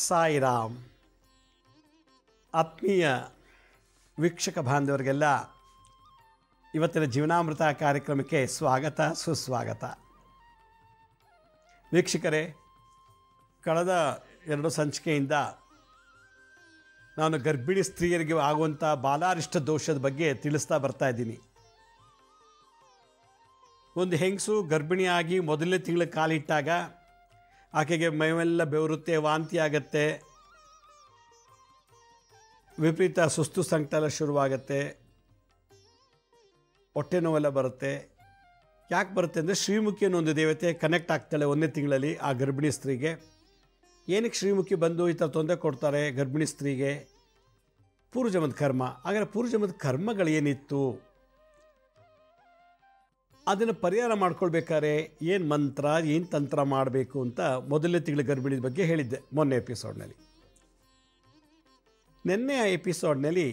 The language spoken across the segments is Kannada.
ಸಾಯಿರಾಮ್. ಆತ್ಮೀಯ ವೀಕ್ಷಕ ಬಾಂಧವರಿಗೆಲ್ಲ ಇವತ್ತಿನ ಜೀವನಾಮೃತ ಕಾರ್ಯಕ್ರಮಕ್ಕೆ ಸ್ವಾಗತ ಸುಸ್ವಾಗತ. ವೀಕ್ಷಕರೇ, ಕಳೆದ 2 ಸಂಚಿಕೆಯಿಂದ ನಾನು ಗರ್ಭಿಣಿ ಸ್ತ್ರೀಯರಿಗೆ ಆಗುವಂಥ ಬಾಲಾರಿಷ್ಟ ದೋಷದ ಬಗ್ಗೆ ತಿಳಿಸ್ತಾ ಬರ್ತಾ ಇದ್ದೀನಿ. ಒಂದು ಹೆಂಗಸು ಗರ್ಭಿಣಿಯಾಗಿ ಮೊದಲನೇ ತಿಂಗಳ ಕಾಲಿಟ್ಟಾಗ ಆಕೆಗೆ ಮೈಮೆಲ್ಲ ಬೆವರುತ್ತೆ, ವಾಂತಿ ಆಗತ್ತೆ, ವಿಪರೀತ ಸುಸ್ತು ಸಂಕಟ ಎಲ್ಲ ಶುರುವಾಗತ್ತೆ, ಹೊಟ್ಟೆ ನೋವೆಲ್ಲ ಬರುತ್ತೆ. ಯಾಕೆ ಬರುತ್ತೆ ಅಂದರೆ ಶ್ರೀಮುಖಿ ಅನ್ನೋ ಒಂದು ದೇವತೆ ಕನೆಕ್ಟ್ ಆಗ್ತಾಳೆ 1ನೇ ತಿಂಗಳಲ್ಲಿ ಆ ಗರ್ಭಿಣಿ ಸ್ತ್ರೀಗೆ. ಏನಕ್ಕೆ ಶ್ರೀಮುಖಿ ಬಂದು ಈ ಥರ ತೊಂದರೆ ಕೊಡ್ತಾರೆ ಗರ್ಭಿಣಿ ಸ್ತ್ರೀಗೆ? ಪೂರ್ವಜನ್ಮದ ಕರ್ಮ. ಹಾಗಾದರೆ ಪೂರ್ವಜನ್ಮದ ಕರ್ಮಗಳೇನಿತ್ತು ಅದನ್ನು ಪರಿಹಾರ ಮಾಡ್ಕೊಳ್ಬೇಕಾದ್ರೆ ಏನು ಮಂತ್ರ, ಏನು ತಂತ್ರ ಮಾಡಬೇಕು ಅಂತ ಮೊದಲನೇ ತಿಂಗಳ ಗರ್ಭಿಣಿ ಬಗ್ಗೆ ಹೇಳಿದ್ದೆ ಮೊನ್ನೆ ಎಪಿಸೋಡ್ನಲ್ಲಿ. ನಿನ್ನೆಯ ಎಪಿಸೋಡ್ನಲ್ಲಿ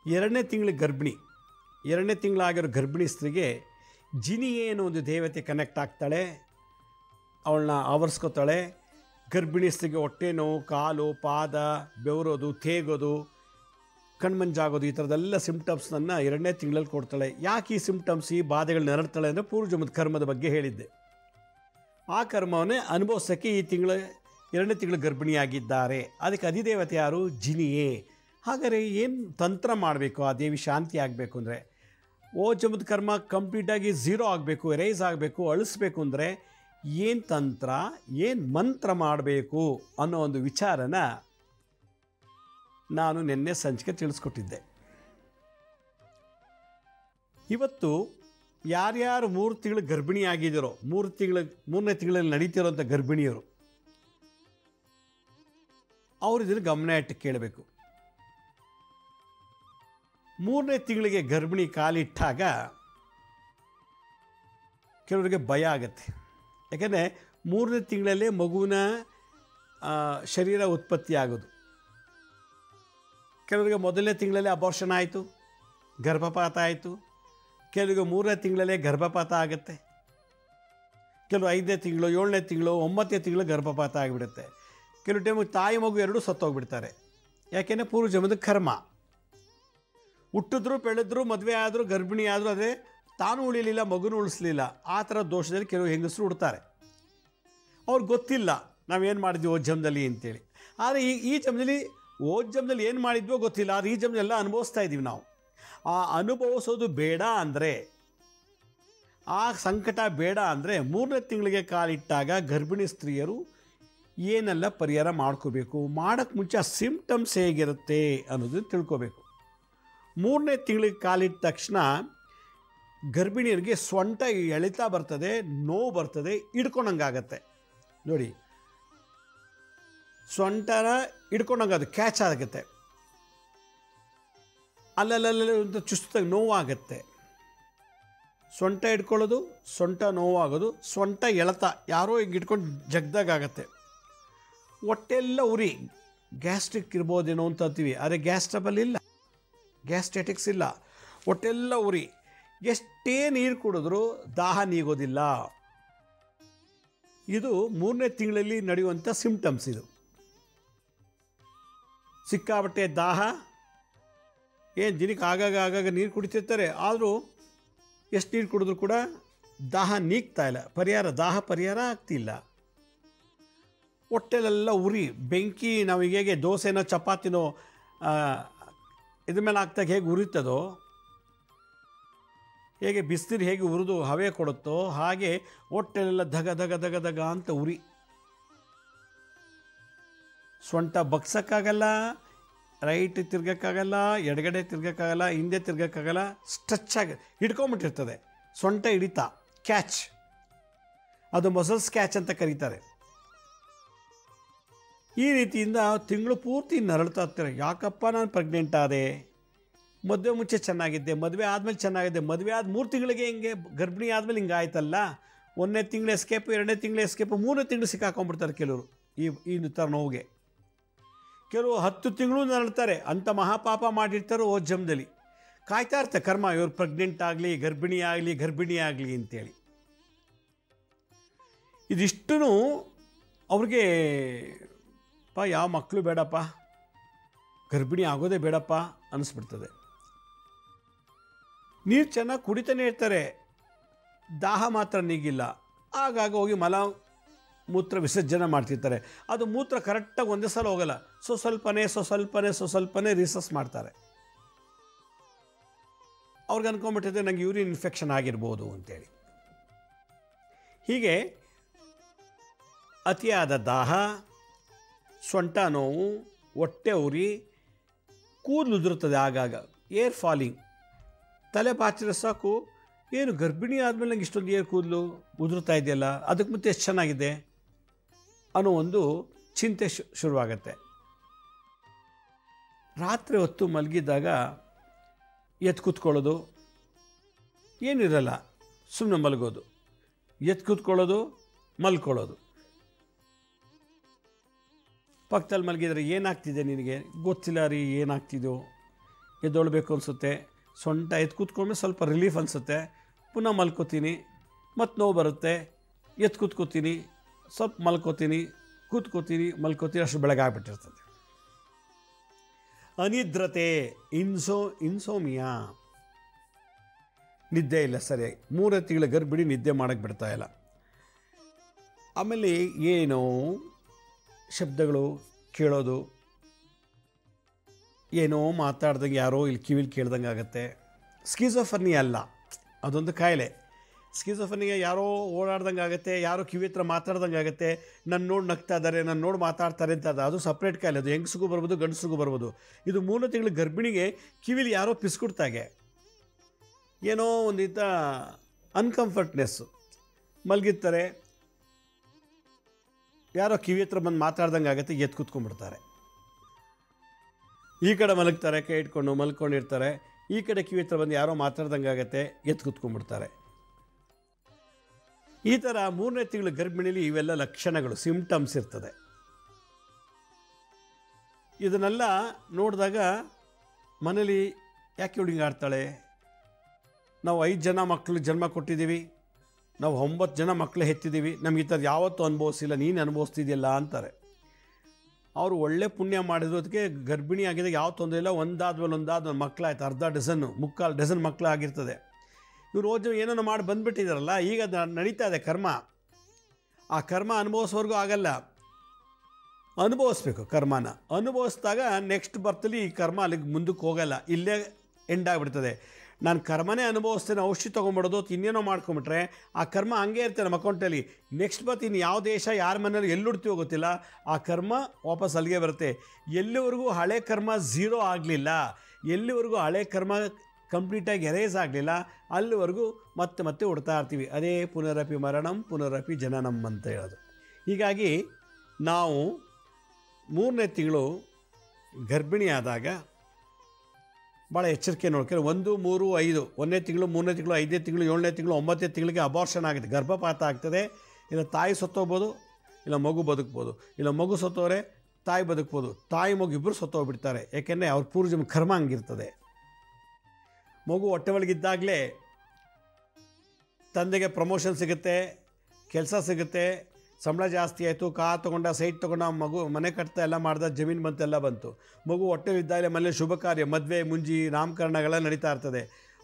2ನೇ ತಿಂಗಳ ಗರ್ಭಿಣಿ, 2ನೇ ತಿಂಗಳಾಗಿರೋ ಗರ್ಭಿಣಿ ಸ್ತ್ರೀಗೆ ಜಿನಿಯೇ ಅನ್ನೋ ಒಂದು ದೇವತೆ ಕನೆಕ್ಟ್ ಆಗ್ತಾಳೆ, ಅವಳನ್ನ ಆವರಿಸ್ಕೋತಾಳೆ. ಗರ್ಭಿಣಿ ಸ್ತ್ರೀಗೆ ಹೊಟ್ಟೆ ನೋವು, ಕಾಲು ಪಾದ ಬೆವರೋದು, ತೇಗೋದು, ಕಣ್ಮಂಜಾಗೋದು, ಈ ಥರದ್ದೆಲ್ಲ ಸಿಂಪ್ಟಮ್ಸ್ನನ್ನು 2ನೇ ತಿಂಗಳಲ್ಲಿ ಕೊಡ್ತಾಳೆ. ಯಾಕೆ ಈ ಸಿಂಪ್ಟಮ್ಸ್, ಈ ಬಾಧೆಗಳು ನರಳ್ತಾಳೆ ಅಂದರೆ ಪೂರ್ವಜನ್ಮದ ಕರ್ಮದ ಬಗ್ಗೆ ಹೇಳಿದ್ದೆ. ಆ ಕರ್ಮವನ್ನೇ ಅನುಭವಿಸೋಕ್ಕೆ ಈ 2ನೇ ತಿಂಗಳ ಗರ್ಭಿಣಿಯಾಗಿದ್ದಾರೆ. ಅದಕ್ಕೆ ಅಧಿದೇವತೆ ಯಾರು? ಜಿನಿಯೇ. ಹಾಗಾದರೆ ಏನು ತಂತ್ರ ಮಾಡಬೇಕು ಆ ದೇವಿ ಶಾಂತಿ ಆಗಬೇಕು ಅಂದರೆ? ಜನ್ಮದ ಕರ್ಮ ಕಂಪ್ಲೀಟಾಗಿ 0 ಆಗಬೇಕು, ಎರೇಸ್ ಆಗಬೇಕು, ಅಳಿಸ್ಬೇಕು ಅಂದರೆ ಏನು ತಂತ್ರ, ಏನು ಮಂತ್ರ ಮಾಡಬೇಕು ಅನ್ನೋ ಒಂದು ವಿಚಾರನ ನಾನು ನಿನ್ನೆ ಸಂಚಿಕೆ ತಿಳಿಸ್ಕೊಟ್ಟಿದ್ದೆ. ಇವತ್ತು ಯಾರ್ಯಾರು 3 ತಿಂಗಳು ಗರ್ಭಿಣಿಯಾಗಿದ್ದಾರೋ, 3ನೇ ತಿಂಗಳಲ್ಲಿ ನಡೀತಿರೋಂಥ ಗರ್ಭಿಣಿಯರು, ಅವರು ಇದನ್ನು ಗಮನ ಇಟ್ಟು ಕೇಳಬೇಕು. 3ನೇ ತಿಂಗಳಿಗೆ ಗರ್ಭಿಣಿ ಕಾಲಿಟ್ಟಾಗ ಕೆಲವರಿಗೆ ಭಯ ಆಗತ್ತೆ. ಯಾಕೆಂದರೆ 3ನೇ ತಿಂಗಳಲ್ಲೇ ಮಗುವಿನ ಶರೀರ ಉತ್ಪತ್ತಿ ಆಗೋದು. ಕೆಲವರಿಗೆ ಮೊದಲನೇ ತಿಂಗಳಲ್ಲೇ ಅಬೋರ್ಷನ್ ಆಯಿತು, ಗರ್ಭಪಾತ ಆಯಿತು. ಕೆಲವರಿಗೆ 3ನೇ ತಿಂಗಳಲ್ಲೇ ಗರ್ಭಪಾತ ಆಗುತ್ತೆ. ಕೆಲವು 5ನೇ ತಿಂಗಳು, 7ನೇ ತಿಂಗಳು, 9ನೇ ತಿಂಗಳು ಗರ್ಭಪಾತ ಆಗಿಬಿಡುತ್ತೆ. ಕೆಲವು ಟೈಮಿಗೆ ತಾಯಿ ಮಗು ಎರಡೂ ಸತ್ತೋಗ್ಬಿಡ್ತಾರೆ. ಯಾಕೆಂದರೆ ಪೂರ್ವಜನ್ಮದ ಕರ್ಮ. ಹುಟ್ಟಿದ್ರು, ಬೆಳೆದ್ರು, ಮದುವೆ ಆದರೂ, ಗರ್ಭಿಣಿ ಆದರೂ ಅದೇ ತಾನು ಉಳಿಲಿಲ್ಲ, ಮಗುನೂ ಉಳಿಸ್ಲಿಲ್ಲ. ಆ ಥರ ದೋಷದಲ್ಲಿ ಕೆಲವು ಹೆಂಗಸರು ಹುಡ್ತಾರೆ. ಅವ್ರಿಗೆ ಗೊತ್ತಿಲ್ಲ ನಾವೇನು ಮಾಡಿದ್ವಿ ಜನ್ಮದಲ್ಲಿ ಅಂತೇಳಿ. ಆದರೆ ಈ ಜನ್ಮದಲ್ಲಿ ಜನ್ಮದಲ್ಲಿ ಏನು ಮಾಡಿದ್ವೋ ಗೊತ್ತಿಲ್ಲ, ಆದರೆ ಈ ಜನ್ಮದೆಲ್ಲ ಅನುಭವಿಸ್ತಾ ಇದ್ದೀವಿ ನಾವು. ಆ ಅನುಭವಿಸೋದು ಬೇಡ ಅಂದರೆ, ಆ ಸಂಕಟ ಬೇಡ ಅಂದರೆ 3ನೇ ತಿಂಗಳಿಗೆ ಕಾಲಿಟ್ಟಾಗ ಗರ್ಭಿಣಿ ಸ್ತ್ರೀಯರು ಏನೆಲ್ಲ ಪರಿಹಾರ ಮಾಡ್ಕೋಬೇಕು, ಮಾಡೋಕ್ಕೆ ಮುಂಚೆ ಆ ಸಿಂಪ್ಟಮ್ಸ್ ಹೇಗಿರುತ್ತೆ ಅನ್ನೋದನ್ನು ತಿಳ್ಕೋಬೇಕು. 3ನೇ ತಿಂಗಳಿಗೆ ಕಾಲಿಟ್ಟ ತಕ್ಷಣ ಗರ್ಭಿಣಿಯರಿಗೆ ಸೊಂಟ ಎಳಿತಾ ಬರ್ತದೆ, ನೋವು ಬರ್ತದೆ, ಹಿಡ್ಕೊಂಡಂಗಾಗತ್ತೆ. ನೋಡಿ, ಸೊಂಟನ ಹಿಡ್ಕೊಂಡಂಗದು ಕ್ಯಾಚ್ ಆಗುತ್ತೆ, ಅಲ್ಲಲ್ಲೇ ಒಂದು ಚುಸ್ತಾಗಿ ನೋವಾಗತ್ತೆ. ಸೊಂಟ ಹಿಡ್ಕೊಳ್ಳೋದು, ಸೊಂಟ ನೋವಾಗೋದು, ಸೊಂಟ ಎಳೆತ ಯಾರೋ ಹಿಂಗೆ ಹಿಡ್ಕೊಂಡು ಜಗ್ದಾಗತ್ತೆ. ಹೊಟ್ಟೆಲ್ಲ ಉರಿ, ಗ್ಯಾಸ್ಟ್ರಿಕ್ ಇರ್ಬೋದೇನೋ ಅಂತ ಅಂತೀವಿ, ಆದರೆ ಗ್ಯಾಸ್ ಟ್ರಬಲ್ ಇಲ್ಲ, ಗ್ಯಾಸ್ಟ್ರೆಟಿಕ್ಸ್ ಇಲ್ಲ. ಹೊಟ್ಟೆಲ್ಲ ಉರಿ, ಎಷ್ಟೇ ನೀರು ಕುಡಿದ್ರೂ ದಾಹ ನೀಗೋದಿಲ್ಲ. ಇದು 3ನೇ ತಿಂಗಳಲ್ಲಿ ನಡೆಯುವಂಥ ಸಿಂಪ್ಟಮ್ಸ್. ಇದು ಸಿಕ್ಕಾಬಟ್ಟೆ ದಾಹ. ಏನು ದಿನಕ್ಕೆ ಆಗಾಗ ನೀರು ಕುಡಿತಿರ್ತಾರೆ, ಆದರೂ ಎಷ್ಟು ನೀರು ಕುಡಿದ್ರೂ ಕೂಡ ದಾಹ ನೀಗ್ತಾ ಇಲ್ಲ, ದಾಹ ಪರಿಹಾರ ಆಗ್ತಿಲ್ಲ. ಹೊಟ್ಟೆಲೆಲ್ಲ ಉರಿ, ಬೆಂಕಿ. ನಾವು ಹೇಗೆ ದೋಸೆನೋ ಚಪಾತಿನೋ ಇದ್ರ ಮೇಲೆ ಹಾಕ್ದಾಗ ಹೇಗೆ ಉರಿತದೋ, ಹೇಗೆ ಬಿಸಿನೀರು ಹೇಗೆ ಉರಿದು ಹವೆ ಕೊಡುತ್ತೋ ಹಾಗೆ ಹೊಟ್ಟೆಲೆಲ್ಲ ಧಗ ಧಗ ಧಗ ಧಗ ಅಂತ ಉರಿ. ಸೊಂಟ ಬಗ್ಸೋಕ್ಕಾಗಲ್ಲ, ರೈಟ್ ತಿರ್ಗೋಕ್ಕಾಗಲ್ಲ, ಎಡಗಡೆ ತಿರ್ಗೋಕ್ಕಾಗಲ್ಲ, ಹಿಂದೆ ತಿರ್ಗೋಕ್ಕಾಗಲ್ಲ, ಸ್ಟ್ರೆಚ್ಚಾಗಿ ಹಿಡ್ಕೊಂಬಿಟ್ಟಿರ್ತದೆ. ಸೊಂಟ ಹಿಡಿತ, ಕ್ಯಾಚ್, ಅದು ಮಸಲ್ಸ್ ಕ್ಯಾಚ್ ಅಂತ ಕರೀತಾರೆ. ಈ ರೀತಿಯಿಂದ ತಿಂಗಳು ಪೂರ್ತಿ ನರಳ್ತಾ ಇರ್ತಾರೆ. ಯಾಕಪ್ಪ ನಾನು ಪ್ರೆಗ್ನೆಂಟ್ ಆದೆ, ಮದುವೆ ಮುಂಚೆ ಚೆನ್ನಾಗಿದ್ದೆ, ಮದುವೆ ಆದಮೇಲೆ ಚೆನ್ನಾಗಿದ್ದೆ, ಮದುವೆ ಆದ 3 ತಿಂಗಳಿಗೆ ಹಿಂಗೆ, ಗರ್ಭಿಣಿ ಆದಮೇಲೆ ಹಿಂಗೆ ಆಯ್ತಲ್ಲ. 1ನೇ ತಿಂಗಳು ಎಸ್ಕೇಪು, 2ನೇ ತಿಂಗಳು ಎಸ್ಕೇಪು, 3ನೇ ತಿಂಗಳು ಸಿಕ್ಕಾಕೊಂಡ್ಬಿಡ್ತಾರೆ ಕೆಲವರು ಈ ಥರ ನೋವಿಗೆ. ಕೆಲವು 10 ತಿಂಗಳು ನರಳ್ತಾರೆ. ಅಂಥ ಮಹಾಪಾಪ ಮಾಡಿರ್ತಾರೋ ಜನ್ಮದಲ್ಲಿ. ಕಾಯ್ತಾ ಇರ್ತಾರೆ ಕರ್ಮ, ಇವ್ರು ಪ್ರೆಗ್ನೆಂಟ್ ಆಗಲಿ, ಗರ್ಭಿಣಿ ಆಗಲಿ ಅಂತೇಳಿ. ಇದಿಷ್ಟೂ ಅವ್ರಿಗೆ ಯಾವ ಮಕ್ಕಳು ಬೇಡಪ್ಪ, ಗರ್ಭಿಣಿ ಆಗೋದೇ ಬೇಡಪ್ಪ ಅನ್ನಿಸ್ಬಿಡ್ತದೆ. ನೀರು ಚೆನ್ನಾಗಿ ಕುಡಿತಾನೆ ಇರ್ತಾರೆ, ದಾಹ ಮಾತ್ರ ನೀಗಿಲ್ಲ. ಆಗಾಗ ಹೋಗಿ ಮಲ ಮೂತ್ರ ವಿಸರ್ಜನೆ ಮಾಡ್ತಿರ್ತಾರೆ. ಅದು ಮೂತ್ರ ಕರೆಕ್ಟಾಗಿ ಒಂದೇ ಸಲ ಹೋಗಲ್ಲ, ಸ್ವಲ್ಪನೇ ರಿಸಸ್ ಮಾಡ್ತಾರೆ. ಅವ್ರಿಗೆ ಅಂದ್ಕೊಂಡ್ಬಿಟ್ಟಿದೆ ನನಗೆ ಯೂರಿನ್ ಇನ್ಫೆಕ್ಷನ್ ಆಗಿರ್ಬೋದು ಅಂತೇಳಿ. ಹೀಗೆ ಅತಿಯಾದ ದಾಹ, ಸೊಂಟ ನೋವು, ಹೊಟ್ಟೆ ಉರಿ, ಕೂದಲು ಉದುರುತ್ತದೆ ಆಗಾಗ, ಏರ್ ಫಾಲಿಂಗ್, ತಲೆ ಬಾಚಿದ್ರೆ ಸಾಕು, ಏನು ಗರ್ಭಿಣಿ ಆದಮೇಲೆ ನಂಗೆ ಇಷ್ಟೊಂದು ಏರ್ ಕೂದಲು ಉದುರುತ್ತಾ ಇದೆಯಲ್ಲ, ಅದಕ್ಕೆ ಮತ್ತೆ ಎಷ್ಟು ಚೆನ್ನಾಗಿದೆ ಅನ್ನೋ ಒಂದು ಚಿಂತೆ ಶುರುವಾಗತ್ತೆ. ರಾತ್ರಿ ಹೊತ್ತು ಮಲಗಿದ್ದಾಗ ಎದ್ದು ಕೂತ್ಕೊಳ್ಳೋದು ಏನಿರಲ್ಲ, ಸುಮ್ಮನೆ ಮಲಗೋದು, ಎದ್ದು ಕೂತ್ಕೊಳ್ಳೋದು, ಮಲ್ಕೊಳ್ಳೋದು. ಪಕ್ಕದಲ್ಲಿ ಮಲಗಿದರೆ ಏನಾಗ್ತಿದೆ ನಿನಗೆ ಗೊತ್ತಿಲ್ಲ ರೀ, ಏನಾಗ್ತಿದೆಯೋ, ಎದ್ದೊಳ್ಬೇಕು ಅನಿಸುತ್ತೆ, ಸೊಂಟ ಎದ್ದು ಕೂತ್ಕೊಂಡ್ಮೇಲೆ ಸ್ವಲ್ಪ ರಿಲೀಫ್ ಅನಿಸುತ್ತೆ, ಪುನಃ ಮಲ್ಕೋತೀನಿ, ಮತ್ತು ನೋವು ಬರುತ್ತೆ, ಎದ್ದು ಕೂತ್ಕೋತೀನಿ, ಸ್ವಲ್ಪ ಮಲ್ಕೋತೀನಿ, ಮಲ್ಕೋತೀನಿ, ಅಷ್ಟು ಬೆಳಗ್ಗೆ ಆಗಿಬಿಟ್ಟಿರ್ತದೆ. ಅನಿದ್ರತೆ, ಇನ್ಸೋಮಿಯಾ, ನಿದ್ದೆ ಇಲ್ಲ ಸರಿಯಾಗಿ, 3 ತಿಂಗಳ ಗರ್ಭಿಣಿ ನಿದ್ದೆ ಮಾಡೋಕ್ಕೆ ಬಿಡ್ತಾ ಇಲ್ಲ. ಆಮೇಲೆ ಏನೋ ಶಬ್ದಗಳು ಕೇಳೋದು, ಏನೋ ಮಾತಾಡ್ದಂಗೆ ಯಾರೋ ಇಲ್ಲಿ ಕಿವಿಲಿ ಕೇಳ್ದಂಗೆ ಆಗುತ್ತೆ. ಸ್ಕಿಜೋಫ್ರೆನಿಯಾ ಅಲ್ಲ, ಅದೊಂದು ಕಾಯಿಲೆ. ಸ್ಕಿಜೋಫ್ರೆನಿಯಾ ಯಾರೋ ಓಡಾಡ್ದಂಗೆ ಆಗುತ್ತೆ, ಯಾರೋ ಕಿವಿ ಹತ್ರ ಮಾತಾಡ್ದಂಗೆ ಆಗುತ್ತೆ, ನನ್ನ ನೋಡಿ ನಗ್ತಾ ಇದ್ದಾರೆ, ನನ್ನ ನೋಡಿ ಮಾತಾಡ್ತಾರೆ ಅಂತ. ಅದು ಸಪ್ರೇಟ್ ಕಾಯಿಲೆ, ಅದು ಹೆಂಗಸಿಗೂ ಬರ್ಬೋದು, ಗಂಡಸಿಗೂ ಬರ್ಬೋದು. ಇದು 3 ತಿಂಗಳ ಗರ್ಭಿಣಿಗೆ ಕಿವಿಲಿ ಯಾರೋ ಪಿಸ್ಕೊಡ್ತಾಗೆ, ಏನೋ ಒಂದಿತ ಅನ್ಕಂಫರ್ಟ್ನೆಸ್ಸು, ಮಲಗಿರ್ತಾರೆ, ಯಾರೋ ಕಿವಿ ಹತ್ರ ಬಂದು ಮಾತಾಡ್ದಂಗೆ ಆಗುತ್ತೆ, ಎದ್ದು ಕೂತ್ಕೊಂಡ್ಬಿಡ್ತಾರೆ. ಈ ಕಡೆ ಮಲಗ್ತಾರೆ, ಕೈ ಇಟ್ಕೊಂಡು ಮಲ್ಕೊಂಡಿರ್ತಾರೆ, ಈ ಕಡೆ ಕಿವಿ ಹತ್ರ ಬಂದು ಯಾರೋ ಮಾತಾಡ್ದಂಗೆ ಆಗುತ್ತೆ, ಎದ್ದು ಕೂತ್ಕೊಂಡ್ಬಿಡ್ತಾರೆ. ಈ ಥರ 3ನೇ ತಿಂಗಳ ಗರ್ಭಿಣಿಲಿ ಇವೆಲ್ಲ ಲಕ್ಷಣಗಳು, ಸಿಂಪ್ಟಮ್ಸ್ ಇರ್ತದೆ. ಇದನ್ನೆಲ್ಲ ನೋಡಿದಾಗ ಮನೇಲಿ ಯಾಕೆ ಇವಳು ಹಿಂಗೆ ಆಡ್ತಾಳೆ, ನಾವು 5 ಜನ ಮಕ್ಕಳು ಜನ್ಮ ಕೊಟ್ಟಿದ್ದೀವಿ, ನಾವು 9 ಜನ ಮಕ್ಕಳು ಹೆತ್ತಿದ್ದೀವಿ, ನಮ್ಗೆ ಈ ಥರ ಯಾವತ್ತೂ ಅನುಭವಿಸಿಲ್ಲ, ನೀನು ಅನುಭವಿಸ್ತಿದೆಯಲ್ಲ ಅಂತಾರೆ. ಅವರು ಒಳ್ಳೆ ಪುಣ್ಯ ಮಾಡಿದ್ರು, ಅದಕ್ಕೆ ಗರ್ಭಿಣಿ ಆಗಿದಾಗ ಯಾವ ತೊಂದರೆ ಇಲ್ಲ, ಒಂದಾದ್ಮೇಲೆ ಮಕ್ಕಳಾಯ್ತು, ಅರ್ಧ ಡಜನ್ನು, 3/4 ಡಜನ್ ಮಕ್ಕಳು ಆಗಿರ್ತದೆ. ಇವ್ರು ರೋಜು ಏನೋ ಮಾಡಿ ಬಂದುಬಿಟ್ಟಿದ್ದಾರಲ್ಲ, ಈಗ ನಡೀತಾ ಇದೆ ಕರ್ಮ. ಆ ಕರ್ಮ ಅನುಭವಿಸೋವರೆಗೂ ಆಗಲ್ಲ, ಅನುಭವಿಸ್ಬೇಕು ಕರ್ಮನ. ಅನುಭವಿಸಿದಾಗ ನೆಕ್ಸ್ಟ್ ಬರ್ತಲ್ಲಿ ಈ ಕರ್ಮ ಅಲ್ಲಿಗೆ ಮುಂದಕ್ಕೆ ಹೋಗಲ್ಲ, ಇಲ್ಲೇ ಎಂಡ್ ಆಗಿಬಿಡ್ತದೆ. ನಾನು ಕರ್ಮನೇ ಅನುಭವಿಸ್ತೇನೆ, ಔಷಧಿ ತೊಗೊಂಬಿಡೋದು, ಇನ್ನೇನೋ ಮಾಡ್ಕೊಂಬಿಟ್ರೆ ಆ ಕರ್ಮ ಹಂಗೆ ಇರ್ತೇನೆ ನಮ್ಮ ಅಕೌಂಟಲ್ಲಿ. ನೆಕ್ಸ್ಟ್ ಬರ್ತು ಇನ್ನು ಯಾವ ದೇಶ ಯಾರ ಮನೇಲಿ ಎಲ್ಲಿ ಗೊತ್ತಿಲ್ಲ, ಆ ಕರ್ಮ ವಾಪಸ್ ಅಲ್ಲಿಗೆ ಬರುತ್ತೆ. ಎಲ್ಲಿವರೆಗೂ ಹಳೆ ಕರ್ಮ ಝೀರೋ ಆಗಲಿಲ್ಲ, ಎಲ್ಲಿವರೆಗೂ ಹಳೆ ಕರ್ಮ ಕಂಪ್ಲೀಟಾಗಿ ಎರೇಸ್ ಆಗಲಿಲ್ಲ, ಅಲ್ಲಿವರೆಗೂ ಮತ್ತೆ ಹುಡ್ತಾ ಇರ್ತೀವಿ. ಅದೇ ಪುನರಪಿ ಮರಣಂ ಪುನರಪಿ ಜನನಂ ಅಂತ ಹೇಳೋದು. ಹೀಗಾಗಿ ನಾವು 3ನೇ ತಿಂಗಳು ಗರ್ಭಿಣಿಯಾದಾಗ ಭಾಳ ಎಚ್ಚರಿಕೆ ನೋಡ್ಕೊಂಡು 1, 3, 5 1ನೇ ತಿಂಗಳು, 3ನೇ ತಿಂಗಳು, 5ನೇ ತಿಂಗಳು, 7ನೇ ತಿಂಗಳು, 9ನೇ ತಿಂಗಳಿಗೆ ಅಬಾರ್ಷನ್ ಆಗುತ್ತೆ, ಗರ್ಭಪಾತ ಆಗ್ತದೆ. ಇಲ್ಲ ತಾಯಿ ಸತ್ತೋಗ್ಬೋದು, ಇಲ್ಲ ಮಗು ಬದುಕ್ಬೋದು, ಇಲ್ಲ ಮಗು ಸತ್ತೋರೆ ತಾಯಿ ಬದುಕ್ಬೋದು, ತಾಯಿ ಮಗು ಇಬ್ಬರು ಸತ್ತೋಗ್ಬಿಡ್ತಾರೆ. ಯಾಕೆಂದರೆ ಅವ್ರ ಪೂರ್ವಜನ್ಮ ಕರ್ಮ ಹಂಗಿರ್ತದೆ. ಮಗು ಹೊಟ್ಟೆ ಒಳಗಿದ್ದಾಗಲೇ ತಂದೆಗೆ ಪ್ರಮೋಷನ್ ಸಿಗುತ್ತೆ, ಕೆಲಸ ಸಿಗುತ್ತೆ, ಸಂಬಳ ಜಾಸ್ತಿ ಆಯಿತು, ಕಾರ್ ತೊಗೊಂಡ, ಸೈಟ್ ತೊಗೊಂಡ, ಮಗು ಮನೆ ಕಟ್ತಾ ಎಲ್ಲ ಮಾಡ್ದ, ಜಮೀನು ಬಂತು, ಎಲ್ಲ ಬಂತು. ಮಗು ಹೊಟ್ಟೆಲಿದ್ದಾಗಲೇ ಮನೇಲಿ ಶುಭ ಕಾರ್ಯ, ಮದುವೆ, ಮುಂಜಿ, ನಾಮಕರಣಗಳೆಲ್ಲ ನಡೀತಾ ಇರ್ತದೆ.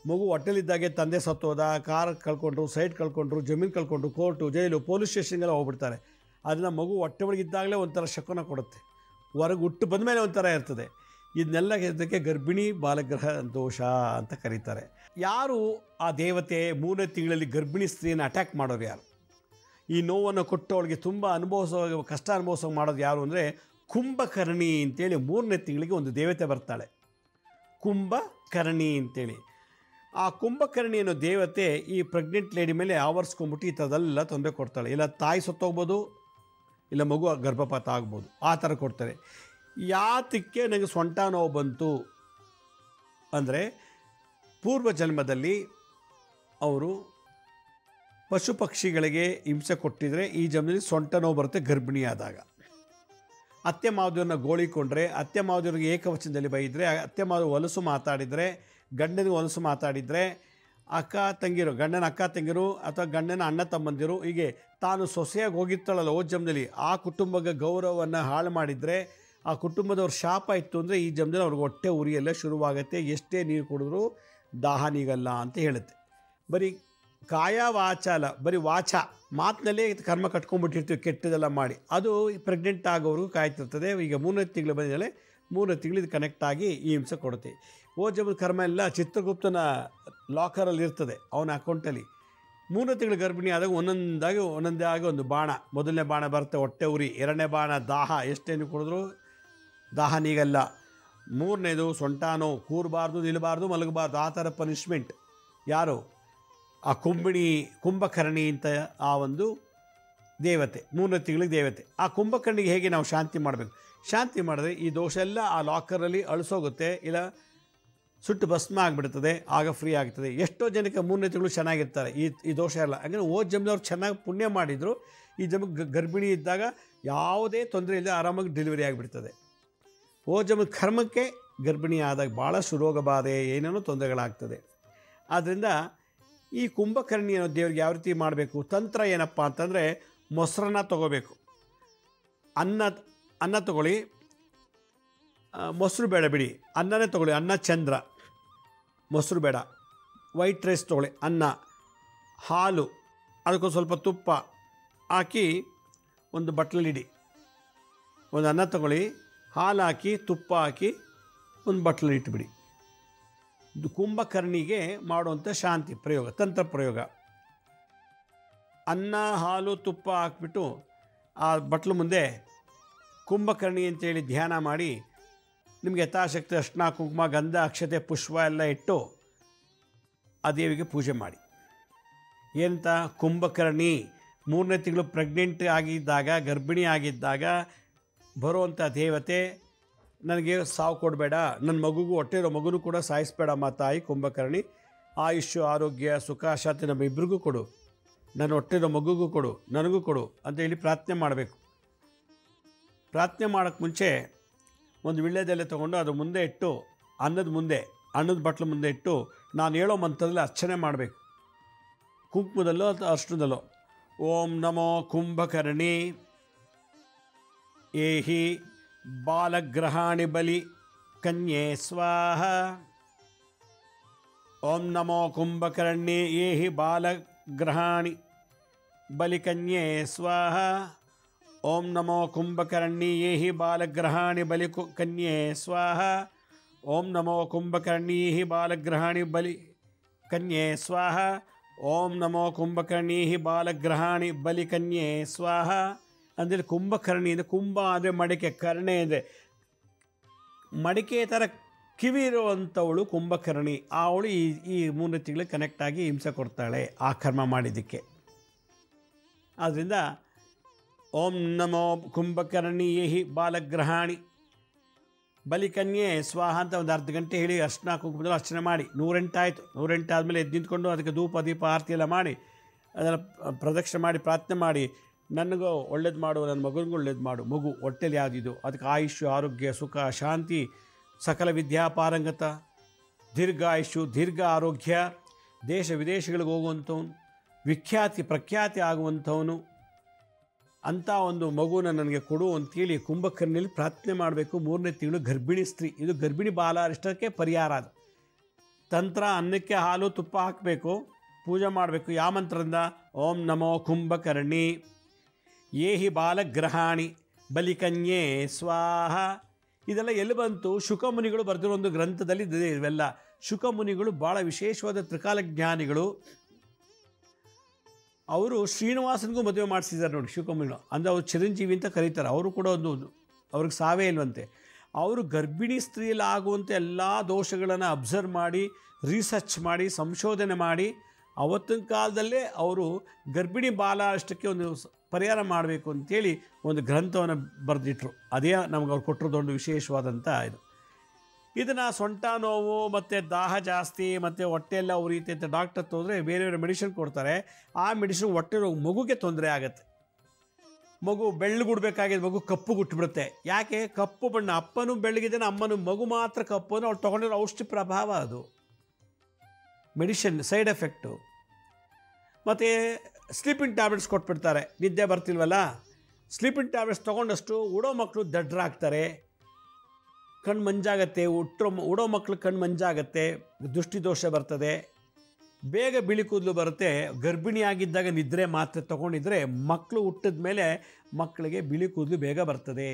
ಮಗು ಹೊಟ್ಟೆಲಿದ್ದಾಗೆ ತಂದೆ ಸತ್ತೋದ, ಕಾರ್ ಕಳ್ಕೊಂಡ್ರು, ಸೈಟ್ ಕಳ್ಕೊಂಡ್ರು, ಜಮೀನು ಕಳ್ಕೊಂಡ್ರು, ಕೋರ್ಟು, ಜೈಲು, ಪೊಲೀಸ್ ಸ್ಟೇಷನ್ಗೆಲ್ಲ ಹೋಗ್ಬಿಡ್ತಾರೆ. ಅದನ್ನು ಮಗು ಹೊಟ್ಟೆ ಒಳಗಿದ್ದಾಗಲೇ ಒಂಥರ ಶಕುನ ಕೊಡುತ್ತೆ, ಹೊರಗೆ ಹುಟ್ಟು ಬಂದ ಮೇಲೆ ಒಂಥರ ಇರ್ತದೆ. ಇದನ್ನೆಲ್ಲ ಇದಕ್ಕೆ ಗರ್ಭಿಣಿ ಬಾಲಗ್ರಹ ದೋಷ ಅಂತ ಕರೀತಾರೆ. ಯಾರು ಆ ದೇವತೆ 3ನೇ ತಿಂಗಳಲ್ಲಿ ಗರ್ಭಿಣಿ ಸ್ತ್ರೀಯನ್ನು ಅಟ್ಯಾಕ್ ಮಾಡೋರು ಯಾರು, ಈ ನೋವನ್ನು ಕೊಟ್ಟವಳಿಗೆ ತುಂಬ ಕಷ್ಟ ಅನುಭವಿಸೋ ಮಾಡೋದು ಯಾರು ಅಂದರೆ ಕುಂಭಕರ್ಣಿ ಅಂತೇಳಿ 3ನೇ ತಿಂಗಳಿಗೆ ಒಂದು ದೇವತೆ ಬರ್ತಾಳೆ, ಕುಂಭಕರ್ಣಿ ಅಂತೇಳಿ. ಆ ಕುಂಭಕರ್ಣಿ ಅನ್ನೋ ದೇವತೆ ಈ ಪ್ರೆಗ್ನೆಂಟ್ ಲೇಡಿ ಮೇಲೆ ಆವರಿಸ್ಕೊಂಡ್ಬಿಟ್ಟು ಈ ಥರದೆಲ್ಲ ತೊಂದರೆ ಕೊಡ್ತಾಳೆ. ಇಲ್ಲ ತಾಯಿ ಸತ್ತೋಗ್ಬೋದು, ಇಲ್ಲ ಮಗು ಗರ್ಭಪಾತ ಆಗ್ಬೋದು, ಆ ಥರ ಕೊಡ್ತಾರೆ. ಯಾತಕ್ಕೆ ನನಗೆ ಸೊಂಟ ನೋವು ಬಂತು ಅಂದರೆ ಪೂರ್ವ ಜನ್ಮದಲ್ಲಿ ಅವರು ಪಶು ಪಕ್ಷಿಗಳಿಗೆ ಹಿಂಸೆ ಕೊಟ್ಟಿದ್ರೆ ಈ ಜನ್ಮದಲ್ಲಿ ಸೊಂಟ ನೋವು ಬರುತ್ತೆ ಗರ್ಭಿಣಿಯಾದಾಗ. ಅತ್ತೆ ಮಾವದಿಯವ್ರನ್ನ ಗೋಳಿಕೊಂಡ್ರೆ, ಅತ್ತೆ ಮಾವದಿಯವ್ರಿಗೆ ಏಕವಚನದಲ್ಲಿ ಬೈದರೆ, ಅತ್ತೆ ಮಾವ ಹೊಲಸು ಮಾತಾಡಿದರೆ, ಗಂಡನಿಗೆ ಹೊಲಸು ಮಾತಾಡಿದರೆ, ಅಕ್ಕ ತಂಗಿರು, ಗಂಡನ ಅಕ್ಕ ತಂಗಿರು ಅಥವಾ ಗಂಡನ ಅಣ್ಣ ತಮ್ಮಂದಿರು, ಹೀಗೆ ತಾನು ಸೊಸೆಯಾಗಿ ಹೋಗಿರ್ತಾಳಲ್ಲ ಓ ಜನ್ಮದಲ್ಲಿ, ಆ ಕುಟುಂಬಕ್ಕೆ ಗೌರವವನ್ನು ಹಾಳು ಮಾಡಿದರೆ, ಆ ಕುಟುಂಬದವ್ರ ಶಾಪ ಇತ್ತು ಅಂದರೆ ಈ ಜನ್ಮದಲ್ಲಿ ಅವ್ರಿಗೆ ಹೊಟ್ಟೆ ಉರಿಯೆಲ್ಲ ಶುರುವಾಗುತ್ತೆ, ಎಷ್ಟೇ ನೀರು ಕುಡಿದ್ರೂ ದಾಹ ನೀಗಲ್ಲ ಅಂತ ಹೇಳುತ್ತೆ. ಬರೀ ಕಾಯ ವಾಚ ಅಲ್ಲ, ಬರೀ ವಾಚ ಮಾತಿನಲ್ಲೇ ಕರ್ಮ ಕಟ್ಕೊಂಡ್ಬಿಟ್ಟಿರ್ತೀವಿ ಕೆಟ್ಟದೆಲ್ಲ ಮಾಡಿ, ಅದು ಪ್ರೆಗ್ನೆಂಟ್ ಆಗೋವ್ರಿಗೂ ಕಾಯ್ತಿರ್ತದೆ. ಈಗ 3ನೇ ತಿಂಗಳು ಬಂದಿದ್ದಾಳೆ, 3ನೇ ತಿಂಗಳು ಇದು ಕನೆಕ್ಟ್ ಆಗಿ ಈ ಹಿಂಸೆ ಕೊಡುತ್ತೆ. ಓ ಜನ್ಮದ ಕರ್ಮ ಎಲ್ಲ ಚಿತ್ರಗುಪ್ತನ ಲಾಕರಲ್ಲಿ ಇರ್ತದೆ, ಅವನ ಅಕೌಂಟಲ್ಲಿ. 3ನೇ ತಿಂಗಳು ಗರ್ಭಿಣಿ ಆದಾಗ ಒಂದೊಂದೇ ಆಗಿ ಒಂದು ಬಾಣ, ಮೊದಲನೇ ಬಾಣ ಬರುತ್ತೆ ಹೊಟ್ಟೆ ಉರಿ, 2ನೇ ಬಾಣ ದಾಹ, ಎಷ್ಟೇನು ಕುಡಿದ್ರೂ ದಾಹ ನೀಗಲ್ಲ, 3ನೇದು ಸೊಂಟ ನೋವು, ಕೂರಬಾರ್ದು, ನಿಲ್ಲಬಾರ್ದು, ಮಲಗಬಾರ್ದು, ಆ ಥರ ಪನಿಷ್ಮೆಂಟ್. ಯಾರು ಆ ಕುಂಭಕರ್ಣಿ ಅಂತ ಆ ಒಂದು ದೇವತೆ, 3ನೇ ತಿಂಗಳಿಗೆ ದೇವತೆ. ಆ ಕುಂಭಕರ್ಣಿಗೆ ಹೇಗೆ ನಾವು ಶಾಂತಿ ಮಾಡಬೇಕು? ಶಾಂತಿ ಮಾಡಿದ್ರೆ ಈ ದೋಷ ಎಲ್ಲ ಆ ಲಾಕರಲ್ಲಿ ಅಳಿಸೋಗುತ್ತೆ, ಇಲ್ಲ ಸುಟ್ಟು ಭಸ್ಮ ಆಗಿಬಿಡ್ತದೆ, ಆಗ ಫ್ರೀ ಆಗ್ತದೆ. ಎಷ್ಟೋ ಜನಕ್ಕೆ 3ನೇ ತಿಂಗಳು ಚೆನ್ನಾಗಿರ್ತಾರೆ, ಈ ದೋಷ ಎಲ್ಲ. ಹಾಗೆ ಓ ಜನ್ಮದವ್ರು ಚೆನ್ನಾಗಿ ಪುಣ್ಯ ಮಾಡಿದರು, ಈ ಜನ್ಮಕ್ಕೆ ಗರ್ಭಿಣಿ ಇದ್ದಾಗ ಯಾವುದೇ ತೊಂದರೆ ಇಲ್ಲದೆ ಆರಾಮಾಗಿ ಡೆಲಿವರಿ ಆಗಿಬಿಡ್ತದೆ. ಓ ಜನ್ಮದ ಕರ್ಮಕ್ಕೆ ಗರ್ಭಿಣಿ ಆದಾಗ ಭಾಳಷ್ಟು ರೋಗ ಬಾಧೆ ಏನೇನೋ ತೊಂದರೆಗಳಾಗ್ತದೆ. ಆದ್ದರಿಂದ ಈ ಕುಂಭಕರ್ಣಿ ಅನ್ನೋ ದೇವ್ರಿಗೆ ಯಾವ ರೀತಿ ಮಾಡಬೇಕು? ತಂತ್ರ ಏನಪ್ಪ ಅಂತಂದರೆ, ಮೊಸರನ್ನ ತೊಗೋಬೇಕು, ಅನ್ನ ತೊಗೊಳ್ಳಿ, ಮೊಸರು ಬೇಡ ಬಿಡಿ, ಅನ್ನನೇ ತೊಗೊಳ್ಳಿ, ಅನ್ನ ಚಂದ್ರ, ಮೊಸರು ಬೇಡ, ವೈಟ್ ರೈಸ್ ತೊಗೊಳ್ಳಿ, ಅನ್ನ, ಹಾಲು, ಅದಕ್ಕೊಂದು ಸ್ವಲ್ಪ ತುಪ್ಪ ಹಾಕಿ ಒಂದು ಬಟ್ಲಲ್ಲಿಡಿ. ಒಂದು ಅನ್ನ ತೊಗೊಳ್ಳಿ, ಹಾಲು ಹಾಕಿ ತುಪ್ಪ ಹಾಕಿ ಒಂದು ಬಟ್ಲಲ್ಲಿ ಇಟ್ಬಿಡಿ. ಇದು ಕುಂಭಕರ್ಣಿಗೆ ಮಾಡುವಂಥ ಶಾಂತಿ ಪ್ರಯೋಗ, ತಂತ್ರ ಪ್ರಯೋಗ. ಅನ್ನ ಹಾಲು ತುಪ್ಪ ಹಾಕ್ಬಿಟ್ಟು ಆ ಬಟ್ಲು ಮುಂದೆ ಕುಂಭಕರ್ಣಿ ಅಂತೇಳಿ ಧ್ಯಾನ ಮಾಡಿ, ನಿಮಗೆ ಯಥಾಶಕ್ತಿ ಅರ್ಶಿನ ಕುಂಕುಮ ಗಂಧ ಅಕ್ಷತೆ ಪುಷ್ಪ ಎಲ್ಲ ಇಟ್ಟು ಆ ದೇವಿಗೆ ಪೂಜೆ ಮಾಡಿ. ಏನಂತ? ಕುಂಭಕರ್ಣಿ 3ನೇ ತಿಂಗಳು ಪ್ರೆಗ್ನೆಂಟ್ ಆಗಿದ್ದಾಗ, ಗರ್ಭಿಣಿ ಆಗಿದ್ದಾಗ ಬರುವಂಥ ದೇವತೆ, ನನಗೆ ಸಾವು ಕೊಡಬೇಡ, ನನ್ನ ಮಗುಗೂ ಹೊಟ್ಟೆ ಇರೋ ಮಗುನೂ ಕೂಡ ಸಾಯಿಸಬೇಡಮ್ಮ ತಾಯಿ ಕುಂಭಕರ್ಣಿ, ಆಯುಷ್ಯ ಆರೋಗ್ಯ ಸುಖ ಶಾಂತಿ ನಮ್ಮ ಇಬ್ಬರಿಗೂ ಕೊಡು, ನನ್ನ ಹೊಟ್ಟೆ ಇರೋ ಮಗುಗೂ ಕೊಡು, ನನಗೂ ಕೊಡು ಅಂತೇಳಿ ಪ್ರಾರ್ಥನೆ ಮಾಡಬೇಕು. ಪ್ರಾರ್ಥನೆ ಮಾಡೋಕ್ಕೆ ಮುಂಚೆ ಒಂದು ವಿಳ್ಯದೆಲೆ ತೊಗೊಂಡು ಅದ್ರ ಮುಂದೆ ಇಟ್ಟು, ಅನ್ನದ ಬಟ್ಲು ಮುಂದೆ ಇಟ್ಟು ನಾನು ಹೇಳೋ ಮಂತ್ರದಲ್ಲಿ ಅರ್ಚನೆ ಮಾಡಬೇಕು. ಕುಂಕುಮದಲ್ಲೋ ಅಥವಾ ಅರ್ಶನದಲ್ಲೋ, ಓಂ ನಮೋ ಕುಂಭಕರ್ಣಿ ಏಹಿ ಬಾಲಗ್ರಹಾಣಿ ಬಲಿ ಕನ್ಯೆ ಸ್ವಾಹ, ಓಂ ನಮೋ ಕುಂಭಕರ್ಣಿ ಏಹಿ ಬಾಲಗ್ರಹಾಣಿ ಬಲಿ ಕನ್ಯೆ ಸ್ವಾಹ, ಓಂ ನಮೋ ಕುಂಭಕರ್ಣಿ ಏಹಿ ಬಾಲಗ್ರಹಾಣಿ ಬಲಿ ಕನ್ಯೆ ಸ್ವಾಹ, ಓಂ ನಮೋ ಕುಂಭಕರ್ಣಿ ಏಹಿ ಬಾಲಗ್ರಹಾಣಿ ಬಲಿ ಕನ್ಯೆ ಸ್ವಾಹ, ಓಂ ನಮೋ ಕುಂಭಕರ್ಣಿ ಏಹಿ ಬಾಲಗ್ರಹಾಣಿ ಬಲಿ ಕನ್ಯೆ ಸ್ವಾಹ. ಅಂದರೆ ಕುಂಭಕರ್ಣಿ ಅಂದರೆ, ಕುಂಭ ಅಂದರೆ ಮಡಿಕೆ, ಕರ್ಣೆ ಅಂದರೆ ಮಡಿಕೆ ಥರ ಕಿವಿ ಇರುವಂಥವಳು ಕುಂಭಕರ್ಣಿ. ಅವಳು ಈ 3 ತಿಂಗಳಿಗೆ ಕನೆಕ್ಟ್ ಆಗಿ ಹಿಂಸೆ ಕೊಡ್ತಾಳೆ ಆ ಕರ್ಮ ಮಾಡಿದ್ದಕ್ಕೆ. ಆದ್ದರಿಂದ ಓಂ ನಮೋ ಕುಂಭಕರ್ಣಿ ಏಹಿ ಬಾಲಗ್ರಹಾಣಿ ಬಲಿಕನ್ಯೆ ಸ್ವಾಹ ಅಂತ ಒಂದು ಅರ್ಧ ಗಂಟೆ ಹೇಳಿ ಅರ್ಶಿನ ಕುಂಕುಮದಲ್ಲಿ ಅರ್ಚನೆ ಮಾಡಿ. 108 ಆಯಿತು. 108 ಆದಮೇಲೆ ಎದ್ದು ನಿಂತ್ಕೊಂಡು ಅದಕ್ಕೆ ಧೂಪ ದೀಪ ಆರತಿ ಎಲ್ಲ ಮಾಡಿ ಅದೆಲ್ಲ ಪ್ರದಕ್ಷಿಣೆ ಮಾಡಿ ಪ್ರಾರ್ಥನೆ ಮಾಡಿ, ನನಗೂ ಒಳ್ಳೇದು ಮಾಡು, ನನ್ನ ಮಗನಿಗೂ ಒಳ್ಳೇದು ಮಾಡು, ಮಗು ಹೊಟ್ಟೆಲಿ ಯಾವುದಿದು ಅದಕ್ಕೆ ಆಯುಷ್ಯ ಆರೋಗ್ಯ ಸುಖ ಶಾಂತಿ ಸಕಲ ವಿದ್ಯಾಪಾರಂಗತ, ದೀರ್ಘಾಯುಷ್ಯು ದೀರ್ಘ ಆರೋಗ್ಯ, ದೇಶ ವಿದೇಶಗಳಿಗೆ ಹೋಗುವಂಥವನು, ವಿಖ್ಯಾತಿ ಪ್ರಖ್ಯಾತಿ ಆಗುವಂಥವನು, ಅಂಥ ಒಂದು ಮಗುನ ನನಗೆ ಕೊಡು ಅಂತೇಳಿ ಕುಂಭಕರ್ಣಿಯಲ್ಲಿ ಪ್ರಾರ್ಥನೆ ಮಾಡಬೇಕು. 3ನೇ ತಿಂಗಳು ಗರ್ಭಿಣಿ ಸ್ತ್ರೀ, ಇದು ಗರ್ಭಿಣಿ ಬಾಲಾರಿಷ್ಟಕ್ಕೆ ಪರಿಹಾರ. ಅದು ತಂತ್ರ. ಅನ್ನಕ್ಕೆ ಹಾಲು ತುಪ್ಪ ಹಾಕಬೇಕು, ಪೂಜೆ ಮಾಡಬೇಕು. ಯಾವ ಮಂತ್ರದಿಂದ? ಓಂ ನಮೋ ಕುಂಭಕರ್ಣಿ ಏಹಿ ಬಾಲಗ್ರಹಾಣಿ ಬಲಿಕನ್ಯೆ ಸ್ವಾಹ. ಇದೆಲ್ಲ ಎಲ್ಲಿ ಬಂತು? ಶುಕಮುನಿಗಳು ಬರೆದಿರೋ ಒಂದು ಗ್ರಂಥದಲ್ಲಿ ಇದೆ ಇವೆಲ್ಲ. ಶುಕಮುನಿಗಳು ಭಾಳ ವಿಶೇಷವಾದ ತ್ರಿಕಾಲಜ್ಞಾನಿಗಳು. ಅವರು ಶ್ರೀನಿವಾಸನಿಗೂ ಮದುವೆ ಮಾಡಿಸಿದ್ದಾರೆ ನೋಡಿ ಶುಕಮುನಿಗಳು. ಅಂದರೆ ಅವರು ಚಿರಂಜೀವಿ ಅಂತ ಕರೀತಾರೆ. ಅವರು ಕೂಡ ಅವ್ರಿಗೆ ಸಾವೇ ಇಲ್ವಂತೆ. ಅವರು ಗರ್ಭಿಣಿ ಸ್ತ್ರೀಯಲ್ಲಿ ಆಗುವಂಥ ಎಲ್ಲ ದೋಷಗಳನ್ನು ಅಬ್ಸರ್ವ್ ಮಾಡಿ, ರಿಸರ್ಚ್ ಮಾಡಿ, ಸಂಶೋಧನೆ ಮಾಡಿ, ಅವತ್ತಿನ ಕಾಲದಲ್ಲೇ ಅವರು ಗರ್ಭಿಣಿ ಬಾಲಾರಿಷ್ಟಕ್ಕೆ ಒಂದು ಪರಿಹಾರ ಮಾಡಬೇಕು ಅಂತೇಳಿ ಒಂದು ಗ್ರಂಥವನ್ನು ಬರೆದಿಟ್ರು. ಅದೇ ನಮ್ಗೆ ಅವ್ರು ಕೊಟ್ಟಿರೋದೊಂದು ವಿಶೇಷವಾದಂಥ ಇದು. ಇದನ್ನು ಸೊಂಟ ನೋವು ಮತ್ತು ದಾಹ ಜಾಸ್ತಿ ಮತ್ತು ಹೊಟ್ಟೆಲ್ಲ ಉರಿಯುತ್ತೆ ಅಂತ ಡಾಕ್ಟರ್ ತೋದ್ರೆ ಬೇರೆ ಬೇರೆ ಮೆಡಿಸಿನ್ ಕೊಡ್ತಾರೆ. ಆ ಮೆಡಿಸಿನ್ ಹೊಟ್ಟೆ ಮಗುಗೆ ತೊಂದರೆ ಆಗುತ್ತೆ. ಮಗು ಬೆಳ್ಳಗುಡ್ಬೇಕಾಗಿದ್ದು ಮಗು ಕಪ್ಪು ಗುಟ್ಬಿಡುತ್ತೆ. ಯಾಕೆ? ಕಪ್ಪು ಬಣ್ಣ. ಅಪ್ಪನೂ ಬೆಳ್ಳಗಿದ್ದಾನೆ, ಅಮ್ಮನೂ. ಮಗು ಮಾತ್ರ ಕಪ್ಪು ಅಂದರೆ ಅವ್ಳು ತೊಗೊಂಡಿರೋ ಔಷಧಿ ಪ್ರಭಾವ ಅದು. Medicine side effect. ಮತ್ತು ಸ್ಲೀಪಿಂಗ್ ಟ್ಯಾಬ್ಲೆಟ್ಸ್ ಕೊಟ್ಬಿಡ್ತಾರೆ, ನಿದ್ದೆ ಬರ್ತಿಲ್ವಲ್ಲ, ಸ್ಲೀಪಿಂಗ್ ಟ್ಯಾಬ್ಲೆಟ್ಸ್ ತೊಗೊಂಡಷ್ಟು ಉಡೋ ಮಕ್ಕಳು ದಡ್ಡರಾಗ್ತಾರೆ, ಕಣ್ಣು ಮಂಜಾಗತ್ತೆ, ಉಡೋ ಮಕ್ಕಳು ಕಣ್ಣು ಮಂಜಾಗತ್ತೆ, ದೃಷ್ಟಿದೋಷ ಬರ್ತದೆ, ಬೇಗ ಬಿಳಿ ಕೂದಲು ಬರುತ್ತೆ. ಗರ್ಭಿಣಿಯಾಗಿದ್ದಾಗ ನಿದ್ರೆ ಮಾತ್ರೆ ತೊಗೊಂಡಿದ್ರೆ ಮಕ್ಕಳು ಹುಟ್ಟಿದ ಮೇಲೆ ಮಕ್ಕಳಿಗೆ ಬಿಳಿ ಕೂದಲು ಬೇಗ ಬರ್ತದೆ.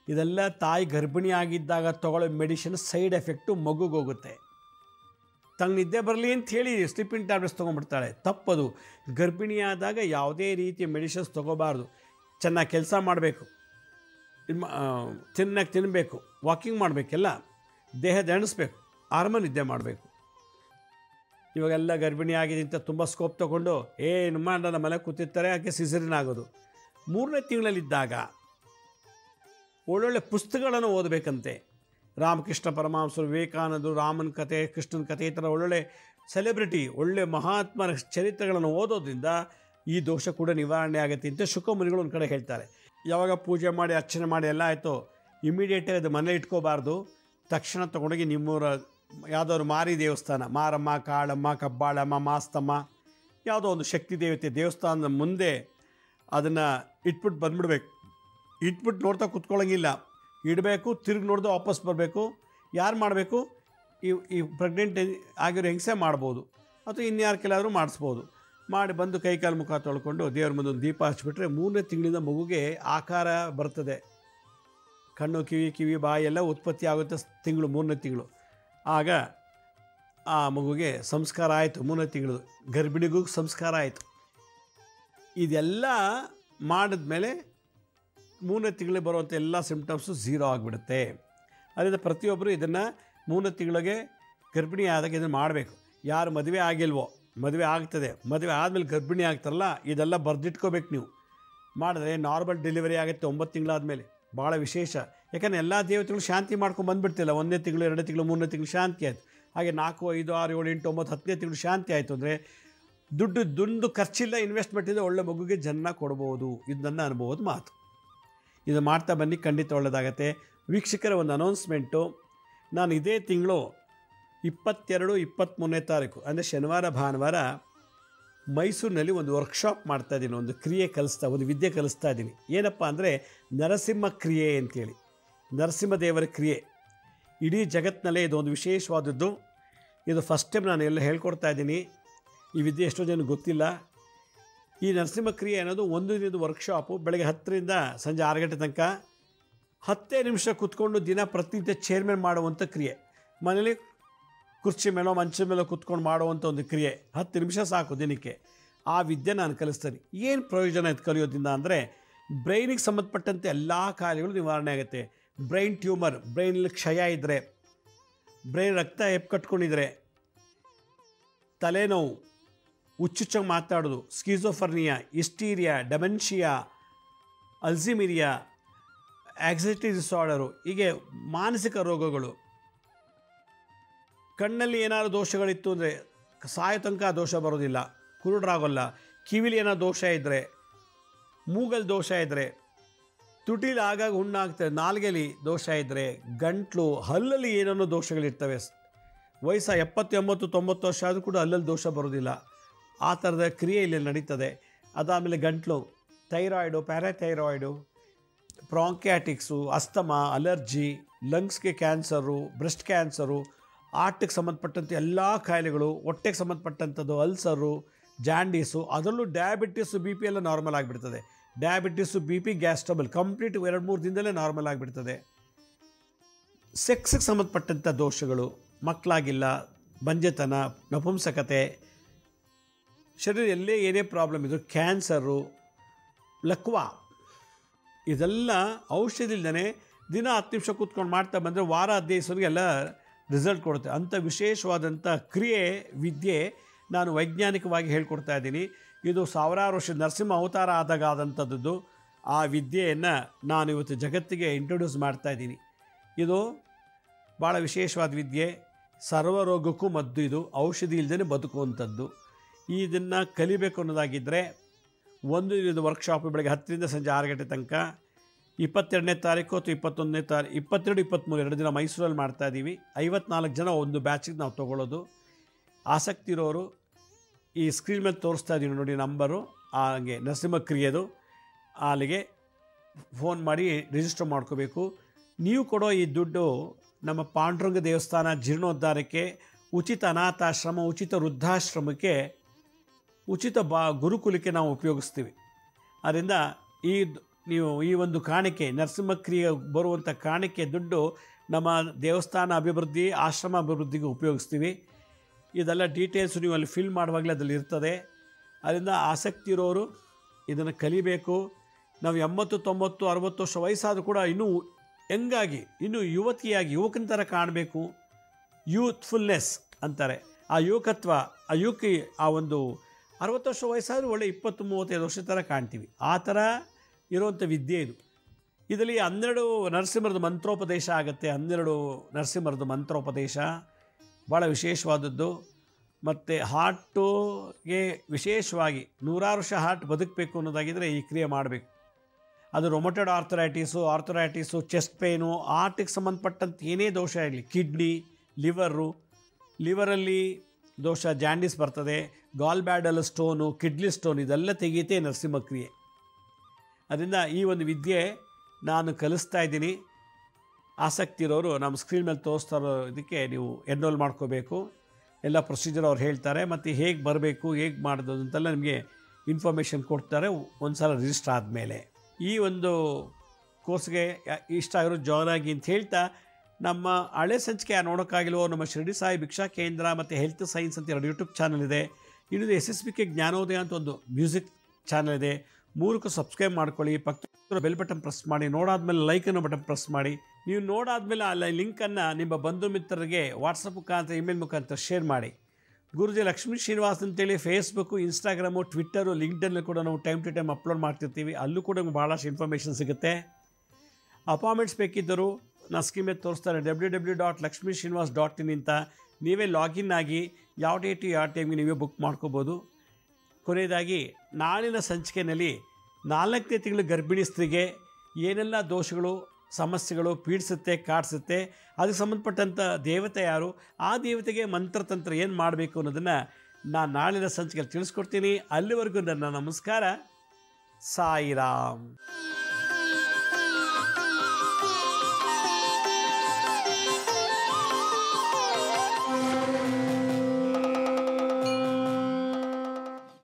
ಇದೆಲ್ಲ ತಾಯಿ ಗರ್ಭಿಣಿಯಾಗಿದ್ದಾಗ ತೊಗೊಳ್ಳೋ ಮೆಡಿಸಿನ್ ಸೈಡ್ ಎಫೆಕ್ಟು ಮಗುಗೋಗುತ್ತೆ. ತಂಗೆ ನಿದ್ದೆ ಬರಲಿ ಅಂತ ಹೇಳಿ ಸ್ಲೀಪಿಂಗ್ ಟ್ಯಾಬ್ಲೆಟ್ಸ್ ತೊಗೊಂಡ್ಬಿಡ್ತಾಳೆ, ತಪ್ಪದು. ಗರ್ಭಿಣಿಯಾದಾಗ ಯಾವುದೇ ರೀತಿಯ ಮೆಡಿಸಿನ್ಸ್ ತೊಗೋಬಾರ್ದು. ಚೆನ್ನಾಗಿ ಕೆಲಸ ಮಾಡಬೇಕು, ಚೆನ್ನಾಗಿ ತಿನ್ನಬೇಕು, ವಾಕಿಂಗ್ ಮಾಡಬೇಕೆಲ್ಲ, ದೇಹ ದಣಿಸ್ಬೇಕು, ಆರಾಮ ನಿದ್ದೆ ಮಾಡಬೇಕು. ಇವಾಗೆಲ್ಲ ಗರ್ಭಿಣಿ ಆಗಿದೆ ಅಂತ ತುಂಬ ಸ್ಕೋಪ್ ತೊಗೊಂಡು ಏನು ಮಾಡೋಣ ಮನೆ ಕೂತಿರ್ತಾರೆ, ಯಾಕೆ ಸಿಸರಿನ್ ಆಗೋದು. 3ನೇ ತಿಂಗಳಲ್ಲಿದ್ದಾಗ ಒಳ್ಳೊಳ್ಳೆ ಪುಸ್ತಕಗಳನ್ನು ಓದಬೇಕಂತೆ. ರಾಮಕೃಷ್ಣ ಪರಮಹಂಸರು, ವಿವೇಕಾನಂದರು, ರಾಮನ ಕಥೆ, ಕೃಷ್ಣನ ಕಥೆ, ಈ ಥರ ಒಳ್ಳೊಳ್ಳೆ ಸೆಲೆಬ್ರಿಟಿ, ಒಳ್ಳೆ ಮಹಾತ್ಮರ ಚರಿತ್ರೆಗಳನ್ನು ಓದೋದ್ರಿಂದ ಈ ದೋಷ ಕೂಡ ನಿವಾರಣೆ ಆಗುತ್ತೆ ಅಂತ ಶುಕಮುನಿಗಳು ಒಂದು ಕಡೆ ಹೇಳ್ತಾರೆ. ಯಾವಾಗ ಪೂಜೆ ಮಾಡಿ ಅರ್ಚನೆ ಮಾಡಿ ಎಲ್ಲ ಆಯಿತು, ಇಮಿಡಿಯೇಟಾಗಿ ಅದು ಮನೇಲಿ ಇಟ್ಕೋಬಾರ್ದು. ತಕ್ಷಣ ತೊಗೊಂಡೋಗಿ ನಿಮ್ಮೂರ ಯಾವುದಾದ್ರು ಮಾರಿ ದೇವಸ್ಥಾನ, ಮಾರಮ್ಮ, ಕಾಳಮ್ಮ, ಕಬ್ಬಾಳಮ್ಮ, ಮಾಸ್ತಮ್ಮ, ಯಾವುದೋ ಒಂದು ಶಕ್ತಿ ದೇವತೆ ದೇವಸ್ಥಾನದ ಮುಂದೆ ಅದನ್ನು ಇಟ್ಬಿಟ್ಟು ಬಂದುಬಿಡ್ಬೇಕು. ಇಟ್ಬಿಟ್ಟು ನೋಡ್ತಾ ಕೂತ್ಕೊಳ್ಳೋಂಗಿಲ್ಲ, ಇಡಬೇಕು, ತಿರುಗಿ ನೋಡ್ದೆ ವಾಪಸ್ ಬರಬೇಕು. ಯಾರು ಮಾಡಬೇಕು? ಈ ಪ್ರೆಗ್ನೆಂಟ್ ಆಗಿರೋ ಹೆಂಗಸೆ ಮಾಡ್ಬೋದು, ಅಥವಾ ಇನ್ಯಾರು ಕೆಲವರು ಮಾಡಿಸ್ಬೋದು. ಮಾಡಿ ಬಂದು ಕೈಕಾಲು ಮುಖ ತೊಳ್ಕೊಂಡು ದೇವ್ರ ಮುಂದೆ ಒಂದು ದೀಪ ಹಚ್ಬಿಟ್ರೆ 3ನೇ ತಿಂಗಳಿಂದ ಮಗುಗೆ ಆಕಾರ ಬರ್ತದೆ. ಕಣ್ಣು, ಕಿವಿ, ಬಾಯಿ ಎಲ್ಲ ಉತ್ಪತ್ತಿ ಆಗುತ್ತೆ. 3ನೇ ತಿಂಗಳು ಆಗ ಆ ಮಗುಗೆ ಸಂಸ್ಕಾರ ಆಯಿತು. 3ನೇ ತಿಂಗಳು ಗರ್ಭಿಣಿಗೂ ಸಂಸ್ಕಾರ ಆಯಿತು. ಇದೆಲ್ಲ ಮಾಡಿದ್ಮೇಲೆ 3ನೇ ತಿಂಗಳಿಗೆ ಬರುವಂಥ ಎಲ್ಲ ಸಿಂಪ್ಟಮ್ಸು ಝೀರೋ ಆಗಿಬಿಡುತ್ತೆ. ಅದರಿಂದ ಪ್ರತಿಯೊಬ್ಬರು ಇದನ್ನು 3ನೇ ತಿಂಗಳಿಗೆ ಗರ್ಭಿಣಿ ಆದಾಗ ಇದನ್ನು ಮಾಡಬೇಕು. ಯಾರು ಮದುವೆ ಆಗಿಲ್ವೋ, ಮದುವೆ ಆಗ್ತದೆ, ಮದುವೆ ಆದಮೇಲೆ ಗರ್ಭಿಣಿ ಆಗ್ತಾರಲ್ಲ, ಇದೆಲ್ಲ ಬರೆದಿಟ್ಕೋಬೇಕು. ನೀವು ಮಾಡಿದ್ರೆ ನಾರ್ಮಲ್ ಡೆಲಿವರಿ ಆಗುತ್ತೆ 9 ತಿಂಗಳಾದಮೇಲೆ. ಭಾಳ ವಿಶೇಷ. ಯಾಕಂದರೆ ಎಲ್ಲ ದೇವತೆಗಳು ಶಾಂತಿ ಮಾಡ್ಕೊಂಡು ಬಂದುಬಿಡ್ತಿಲ್ಲ. 1ನೇ ತಿಂಗಳು, 2ನೇ ತಿಂಗಳು, 3ನೇ ತಿಂಗಳು ಶಾಂತಿ ಆಯಿತು. ಹಾಗೆ 4, 5, 6, 7, 8, 9, 10ನೇ ತಿಂಗಳು ಶಾಂತಿ ಆಯಿತು ಅಂದರೆ ದುಡ್ಡು ಖರ್ಚಿಲ್ಲ, ಇನ್ವೆಸ್ಟ್ಮೆಂಟ್ ಇದೆ, ಒಳ್ಳೆ ಮಗುಗೆ ಜನ್ಮ ಕೊಡ್ಬೋದು. ಇದು ನನ್ನ ಅನುಭವದ ಮಾತು. ಇದು ಮಾಡ್ತಾ ಬನ್ನಿ, ಖಂಡಿತ ಒಳ್ಳೆಯದಾಗತ್ತೆ. ವೀಕ್ಷಕರ ಒಂದು ಅನೌನ್ಸ್ಮೆಂಟು, ನಾನು ಇದೇ ತಿಂಗಳು 22, 23ನೇ ತಾರೀಕು ಅಂದರೆ ಶನಿವಾರ ಭಾನುವಾರ ಮೈಸೂರಿನಲ್ಲಿ ಒಂದು ವರ್ಕ್ಶಾಪ್ ಮಾಡ್ತಾಯಿದ್ದೀನಿ. ಒಂದು ಕ್ರಿಯೆ ಒಂದು ವಿದ್ಯೆ ಕಲಿಸ್ತಾ ಇದ್ದೀನಿ. ಏನಪ್ಪ ಅಂದರೆ ನರಸಿಂಹ ಕ್ರಿಯೆ ಅಂತೇಳಿ, ನರಸಿಂಹದೇವರ ಕ್ರಿಯೆ. ಇಡೀ ಜಗತ್ತಿನಲ್ಲೇ ಇದೊಂದು ವಿಶೇಷವಾದದ್ದು. ಇದು ಫಸ್ಟ್ ಟೈಮ್ ನಾನು ಎಲ್ಲ ಹೇಳ್ಕೊಡ್ತಾ ಇದ್ದೀನಿ. ಈ ವಿದ್ಯೆ ಎಷ್ಟೋ ಜನಕ್ಕೆ ಗೊತ್ತಿಲ್ಲ. ಈ ನರಸಿಂಹ ಕ್ರಿಯೆ ಅನ್ನೋದು 1 ದಿನದ ವರ್ಕ್ಶಾಪು. ಬೆಳಗ್ಗೆ 10ರಿಂದ ಸಂಜೆ 6 ಗಂಟೆ ತನಕ 10 ನಿಮಿಷ ಕೂತ್ಕೊಂಡು ಪ್ರತಿನಿತ್ಯ ಚೇರ್ಮನ್ ಮಾಡುವಂಥ ಕ್ರಿಯೆ. ಮನೇಲಿ ಕುರ್ಚಿ ಮೇಲೋ ಮಂಚದ ಮೇಲೋ ಕೂತ್ಕೊಂಡು ಮಾಡುವಂಥ ಒಂದು ಕ್ರಿಯೆ. 10 ನಿಮಿಷ ಸಾಕು ದಿನಕ್ಕೆ. ಆ ವಿದ್ಯೆ ನಾನು ಕಲಿಸ್ತೀನಿ. ಏನು ಪ್ರಯೋಜನ ಇದು ಕಲಿಯೋದ್ರಿಂದ ಅಂದರೆ ಬ್ರೈನಿಗೆ ಸಂಬಂಧಪಟ್ಟಂತೆ ಎಲ್ಲ ಕಾರ್ಯಗಳು ನಿವಾರಣೆ ಆಗುತ್ತೆ. ಬ್ರೈನ್ ಟ್ಯೂಮರ್, ಬ್ರೈನಲ್ಲಿ ಕ್ಷಯ ಇದ್ದರೆ, ಬ್ರೈನ್ ರಕ್ತ ಕಟ್ಕೊಂಡಿದ್ರೆ, ತಲೆನೋವು, ಹುಚ್ಚುಚ್ಚಾಗಿ ಮಾತಾಡೋದು, ಸ್ಕಿಜೋಫರ್ನಿಯಾ, ಹಿಸ್ಟೀರಿಯಾ, ಡೆಮೆನ್ಷಿಯಾ, ಅಲ್ಝೀಮಿರಿಯಾ, ಆಂಗ್ಸೈಟಿ ಡಿಸಾರ್ಡರು, ಹೀಗೆ ಮಾನಸಿಕ ರೋಗಗಳು, ಕಣ್ಣಲ್ಲಿ ಏನಾದರೂ ದೋಷಗಳಿತ್ತು ಅಂದರೆ ಸಾಯೋ ತನಕ ದೋಷ ಬರೋದಿಲ್ಲ, ಕುರುಡರಾಗೋಲ್ಲ. ಕಿವಿಲಿ ಏನಾದ್ರು ದೋಷ ಇದ್ದರೆ, ಮೂಗಲ್ಲಿ ದೋಷ ಇದ್ದರೆ, ತುಟಿಲಿ ಆಗಾಗ ಹುಣ್ಣಾಗ್ತದೆ, ನಾಲ್ಗೆಲಿ ದೋಷ ಇದ್ದರೆ, ಗಂಟ್ಲು, ಹಲ್ಲಲ್ಲಿ ಏನೇನೋ ದೋಷಗಳಿರ್ತವೆ. ವಯಸ್ಸು 70, 80, 90 ವರ್ಷ ಆದರೂ ಕೂಡ ಹಲ್ಲಲ್ಲಿ ದೋಷ ಬರೋದಿಲ್ಲ. ಆ ಥರದ ಕ್ರಿಯೆ ಇಲ್ಲಿ ನಡೀತದೆ. ಅದಾದಮೇಲೆ ಗಂಟ್ಲು, ಥೈರಾಯ್ಡು, ಪ್ಯಾರಾಥೈರಾಯ್ಡು, ಬ್ರಾಂಕ್ಯಾಟಿಕ್ಸು, ಅಸ್ತಮಾ, ಅಲರ್ಜಿ, ಲಂಗ್ಸ್ಗೆ ಕ್ಯಾನ್ಸರು, ಬ್ರೆಸ್ಟ್ ಕ್ಯಾನ್ಸರು, ಹಾರ್ಟಿಗೆ ಸಂಬಂಧಪಟ್ಟಂತೆ ಎಲ್ಲ ಕಾಯಿಲೆಗಳು, ಹೊಟ್ಟೆಗೆ ಸಂಬಂಧಪಟ್ಟಂಥದ್ದು ಅಲ್ಸರು, ಜಾಂಡೀಸು, ಅದರಲ್ಲೂ ಡಯಾಬಿಟಿಸು, ಬಿ ಪಿ ಎಲ್ಲ ನಾರ್ಮಲ್ ಆಗಿಬಿಡ್ತದೆ. Diabetes, B P, gas trouble complete 2-3 ದಿನದಲ್ಲೇ ನಾರ್ಮಲ್ ಆಗಿಬಿಡ್ತದೆ. ಸೆಕ್ಸ್ಗೆ ಸಂಬಂಧಪಟ್ಟಂಥ ದೋಷಗಳು, ಮಕ್ಕಳಾಗಿಲ್ಲ, ಬಂಜೆತನ, ನಪುಂಸಕತೆ, ಶರೀರ ಎಲ್ಲೇ ಏನೇ ಪ್ರಾಬ್ಲಮ್ ಇದ್ದರೂ, ಕ್ಯಾನ್ಸರು, ಲಕ್ವಾ, ಇದೆಲ್ಲ ಔಷಧಿ ಇಲ್ಲದೇ ದಿನ 10 ನಿಮಿಷ ಕೂತ್ಕೊಂಡು ಮಾಡ್ತಾ ಬಂದರೆ ವಾರ 15 ದಿವಸಕ್ಕೆ ಎಲ್ಲ ರಿಸಲ್ಟ್ ಕೊಡುತ್ತೆ. ಅಂಥ ವಿಶೇಷವಾದಂಥ ಕ್ರಿಯೆ ವಿದ್ಯೆ ನಾನು ವೈಜ್ಞಾನಿಕವಾಗಿ ಹೇಳ್ಕೊಡ್ತಾ ಇದ್ದೀನಿ. ಇದು ಸಾವಿರಾರು ವರ್ಷ ನರಸಿಂಹ ಅವತಾರ ಆದಾಗ ಆದಂಥದ್ದು. ಆ ವಿದ್ಯೆಯನ್ನು ನಾನು ಇವತ್ತು ಜಗತ್ತಿಗೆ ಇಂಟ್ರೊಡ್ಯೂಸ್ ಮಾಡ್ತಾ ಇದ್ದೀನಿ. ಇದು ಭಾಳ ವಿಶೇಷವಾದ ವಿದ್ಯೆ. ಸರ್ವರೋಗಕ್ಕೂ ಮದ್ದು ಇದು. ಔಷಧಿ ಇಲ್ಲದೇ ಬದುಕುವಂಥದ್ದು. ಇದನ್ನು ಕಲಿಬೇಕು ಅನ್ನೋದಾಗಿದ್ದರೆ 1 ದಿನದ ವರ್ಕ್ಶಾಪ್ ಬೆಳಗ್ಗೆ 10ರಿಂದ ಸಂಜೆ 6 ಗಂಟೆ ತನಕ 22ನೇ ತಾರೀಕು ಅಥವಾ 21ನೇ ತಾರೀಕು, 22, 23 2 ದಿನ ಮೈಸೂರಲ್ಲಿ ಮಾಡ್ತಾಯಿದ್ದೀವಿ. 54 ಜನ ಒಂದು ಬ್ಯಾಚಿಗೆ ನಾವು ತೊಗೊಳ್ಳೋದು. ಆಸಕ್ತಿ ಇರೋರು ಈ ಸ್ಕ್ರೀನ್ ಮೇಲೆ ತೋರಿಸ್ತಾ ಇದ್ದೀವಿ ನೋಡಿ ನಂಬರು, ಹಾಗೆ ನರಸಿಂಹಕ್ರಿಯೆದು, ಅಲ್ಲಿಗೆ ಫೋನ್ ಮಾಡಿ ರಿಜಿಸ್ಟರ್ ಮಾಡ್ಕೋಬೇಕು. ನೀವು ಕೊಡೋ ಈ ದುಡ್ಡು ನಮ್ಮ ಪಾಂಡುರಂಗ ದೇವಸ್ಥಾನ ಜೀರ್ಣೋದ್ಧಾರಕ್ಕೆ, ಉಚಿತ ಅನಾಥಾಶ್ರಮ, ಉಚಿತ ವೃದ್ಧಾಶ್ರಮಕ್ಕೆ, ಉಚಿತ ಗುರುಕುಲಕ್ಕೆ ನಾವು ಉಪಯೋಗಿಸ್ತೀವಿ. ಆದ್ದರಿಂದ ನೀವು ಈ ಒಂದು ಕಾಣಿಕೆ, ನರಸಿಂಹಕ್ರಿಯೆ ಬರುವಂಥ ಕಾಣಿಕೆ ದುಡ್ಡು ನಮ್ಮ ದೇವಸ್ಥಾನ ಅಭಿವೃದ್ಧಿ, ಆಶ್ರಮ ಅಭಿವೃದ್ಧಿಗೆ ಉಪಯೋಗಿಸ್ತೀವಿ. ಇದೆಲ್ಲ ಡೀಟೇಲ್ಸು ನೀವು ಅಲ್ಲಿ ಫಿಲ್ ಮಾಡುವಾಗಲೇ ಅದರಲ್ಲಿ ಇರ್ತದೆ. ಅದರಿಂದ ಆಸಕ್ತಿ ಇರೋರು ಇದನ್ನು ಕಲಿಬೇಕು. ನಾವು 80, 90, 60 ವರ್ಷ ವಯಸ್ಸಾದರೂ ಕೂಡ ಇನ್ನೂ ಹೆಂಗಾಗಿ, ಇನ್ನೂ ಯುವತಿಯಾಗಿ, ಯುವಕನ ಥರ ಕಾಣಬೇಕು. ಯೂತ್ಫುಲ್ನೆಸ್ ಅಂತಾರೆ, ಆ ಯುವಕತ್ವ, ಆ ಒಂದು 60 ವರ್ಷ ವಯಸ್ಸಾದರೂ ಒಳ್ಳೆ 20, 35 ವರ್ಷದ ಥರ ಕಾಣ್ತೀವಿ. ಆ ಥರ ಇರುವಂಥ ವಿದ್ಯೆ ಇದು. ಇದರಲ್ಲಿ 12 ನರಸಿಂಹರದ ಮಂತ್ರೋಪದೇಶ ಆಗುತ್ತೆ. 12 ನರಸಿಂಹರದ ಮಂತ್ರೋಪದೇಶ ಭಾಳ ವಿಶೇಷವಾದದ್ದು. ಮತ್ತು ಹಾರ್ಟುಗೆ ವಿಶೇಷವಾಗಿ 100 ವರ್ಷ ಹಾರ್ಟ್ ಬದುಕಬೇಕು ಅನ್ನೋದಾಗಿದ್ದರೆ ಈ ಕ್ರಿಯೆ ಮಾಡಬೇಕು. ಅದು ರೊಮಟೆಡ್ ಆರ್ಥರೈಟಿಸು, ಚೆಸ್ಟ್ ಪೇನು, ಹಾರ್ಟಿಗೆ ಸಂಬಂಧಪಟ್ಟಂತೆ ಏನೇ ದೋಷ ಇರಲಿ, ಕಿಡ್ನಿ, ಲಿವರಲ್ಲಿ ದೋಷ, ಜಾಂಡೀಸ್ ಬರ್ತದೆ, ಗಾಲ್ ಬ್ಯಾಡಲ್ ಸ್ಟೋನು, ಕಿಡ್ನಿ ಸ್ಟೋನ್, ಇದೆಲ್ಲ ತೆಗೀತೆ ನರಸಿಂಹಕ್ರಿಯೆ. ಅದರಿಂದ ಈ ಒಂದು ವಿದ್ಯೆ ನಾನು ಕಲಿಸ್ತಾ ಇದ್ದೀನಿ. ಆಸಕ್ತಿ ಇರೋರು ನಮ್ಮ ಸ್ಕ್ರೀನ್ ಮೇಲೆ ತೋರಿಸ್ತಾ ಇರೋ ಇದಕ್ಕೆ ನೀವು ಎನ್ರೋಲ್ ಮಾಡ್ಕೋಬೇಕು. ಎಲ್ಲ ಪ್ರೊಸೀಜರ್ ಅವ್ರು ಹೇಳ್ತಾರೆ, ಮತ್ತು ಹೇಗೆ ಬರಬೇಕು, ಹೇಗೆ ಮಾಡೋದು ಅಂತೆಲ್ಲ ನಿಮಗೆ ಇನ್ಫಾರ್ಮೇಷನ್ ಕೊಡ್ತಾರೆ ಒಂದು ಸಲ ರಿಜಿಸ್ಟರ್ ಆದಮೇಲೆ. ಈ ಒಂದು ಕೋರ್ಸ್ಗೆ ಇಷ್ಟ ಆಗಿರೋ ಜಾಯ್ನ್ ಆಗಿ ಅಂತ ಹೇಳ್ತಾ, ನಮ್ಮ ಹಳೆ ಸಂಚಿಕೆ ನೋಡೋಕ್ಕಾಗಿಲ್ವೋ ನಮ್ಮ ಶಿರಡಿ ಸಾಯಿ ಭಿಕ್ಷಾ ಕೇಂದ್ರ ಮತ್ತು ಹೆಲ್ತ್ ಸೈನ್ಸ್ ಅಂತ 2 ಯೂಟ್ಯೂಬ್ ಚಾನಲ್ ಇದೆ. ಇನ್ನೊಂದು SSBK ಜ್ಞಾನೋದಯ ಅಂತ ಒಂದು ಮ್ಯೂಸಿಕ್ ಚಾನಲ್ ಇದೆ. 3ಕ್ಕೂ ಸಬ್ಸ್ಕ್ರೈಬ್ ಮಾಡ್ಕೊಳ್ಳಿ. ಪಕ್ಕದ ಬೆಲ್ ಬಟನ್ ಪ್ರೆಸ್ ಮಾಡಿ. ನೋಡಾದ್ಮೇಲೆ ಲೈಕ್ ಅನ್ನೋ ಬಟನ್ ಪ್ರೆಸ್ ಮಾಡಿ. ನೀವು ನೋಡಾದ್ಮೇಲೆ ಆ ಲಿಂಕನ್ನು ನಿಮ್ಮ ಬಂಧು ಮಿತ್ರರಿಗೆ ವಾಟ್ಸಪ್ ಮುಖಾಂತರ, ಇಮೇಲ್ ಮುಖಾಂತರ ಶೇರ್ ಮಾಡಿ. ಗುರುಜಿ ಲಕ್ಷ್ಮೀ ಶ್ರೀನಿವಾಸ್ ಅಂತೇಳಿ ಫೇಸ್ಬುಕ್ಕು, ಇನ್ಸ್ಟಾಗ್ರಾಮು, ಟ್ವಿಟ್ಟರು, ಲಿಂಕ್ಡ್ಇನ್ನಲ್ಲಿ ಕೂಡ ನಾವು ಟೈಮ್ ಟು ಟೈಮ್ ಅಪ್ಲೋಡ್ ಮಾಡ್ತಿರ್ತೀವಿ. ಅಲ್ಲೂ ಕೂಡ ಭಾಳಷ್ಟು ಇನ್ಫಾರ್ಮೇಷನ್ ಸಿಗುತ್ತೆ. ಅಪಾಯಿಂಟ್ಮೆಂಟ್ಸ್ ಬೇಕಿದ್ದರು ನಾನು ಸ್ಕೀಮ್ ಮೇಲೆ ತೋರಿಸ್ತಾರೆ www.lakshmisrinivas.in ಅಂತ ನೀವೇ ಲಾಗಿನ್ ಆಗಿ ಯಾವ ಡೇಟು ಯಾವ ಟೈಮ್ಗೆ ನೀವೇ ಬುಕ್ ಮಾಡ್ಕೋಬೋದು. ಕೊನೆಯದಾಗಿ ನಾಳಿನ ಸಂಚಿಕೆಯಲ್ಲಿ 4ನೇ ತಿಂಗಳು ಗರ್ಭಿಣಿ ಸ್ತ್ರೀಗೆ ಏನೆಲ್ಲ ದೋಷಗಳು, ಸಮಸ್ಯೆಗಳು ಪೀಡಿಸುತ್ತೆ, ಕಾಡಿಸುತ್ತೆ, ಅದಕ್ಕೆ ಸಂಬಂಧಪಟ್ಟಂಥ ದೇವತೆ ಯಾರು, ಆ ದೇವತೆಗೆ ಮಂತ್ರತಂತ್ರ ಏನು ಮಾಡಬೇಕು ಅನ್ನೋದನ್ನು ನಾನು ನಾಳಿನ ಸಂಚಿಕೆಯಲ್ಲಿ ತಿಳಿಸ್ಕೊಡ್ತೀನಿ. ಅಲ್ಲಿವರೆಗೂ ನನ್ನ ನಮಸ್ಕಾರ. ಸಾಯಿರಾಮ್.